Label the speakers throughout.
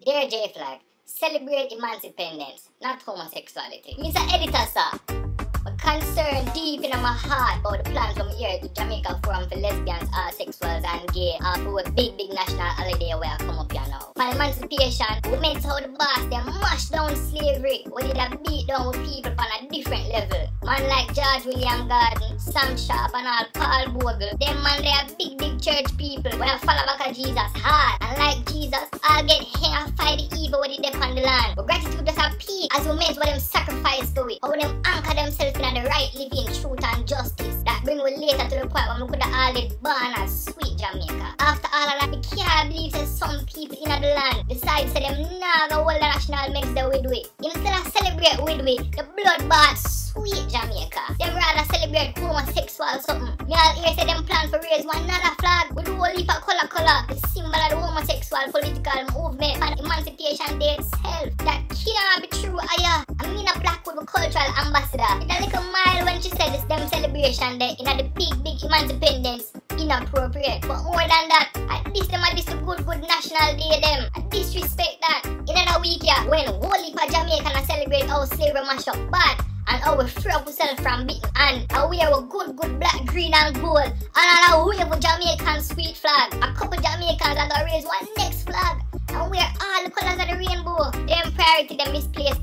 Speaker 1: Dear J Flag, celebrate emancipation, not homosexuality. Mr. Editor, sir, I'm concerned deep in my heart about the plans from here to Jamaica Forum for lesbians, asexuals and gay for a big national holiday where I come up here now. For emancipation, we meant how the boss they mash down slavery, where they beat down with people on a different level. Man like George William Garden, Sam Sharp and all Paul Bogle, them man they are big church people where follow back of Jesus hard. And like Jesus, I'll get here and fight the evil with the death on the land. But gratitude just a peak as we meant what them sacrifice to it. How them anchor themselves in the right living, truth and justice. That bring we later to the point where we could have all it born as sweet Jamaica. After all of that, we can't believe that some people in the land decide to them nah go hold the national mix the with we. Instead of celebrate with we, the bloodbath sweet Jamaica. Them rather celebrate homosexual something. Y'all hear say them plan for raise one another flag with the whole heap of color, the symbol of the homosexual political movement and emancipation day itself. That can't be true, aya. I mean a Blackwood cultural ambassador. It's a little mile when she said this them celebration day in the big emancipation inappropriate. But more than that, at least them are this good national day them. I disrespect that. In another week yeah, when whole heap of Jamaican celebrate our slavery mash up bad. And how we free up ourselves from beating and how we have a good black, green and gold. And how we have a Jamaican sweet flag. A couple Jamaicans are gonna raise one next flag. And wear all the colours of the rainbow. Them priority them misplaced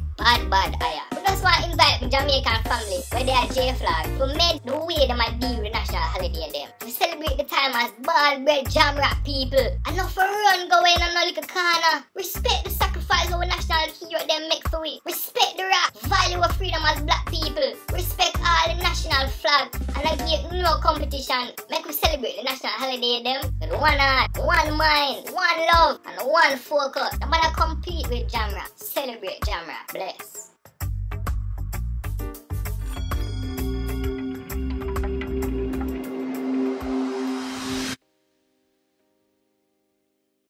Speaker 1: bad aya. We just want to invite the Jamaican family where they are J Flag to make the way them a deal with national holiday them. We celebrate the time as bald bread jam rock people. And not for run going on no little corner. Respect the sacrifice our national hero them make for we. Respect the rock. Value our freedom as black people. Respect all the national flag. And I give no competition. Make we celebrate the national holiday them with one heart, one mind, one love, and one focus. No matter compete with Jamra. Celebrate Jamra. Bless.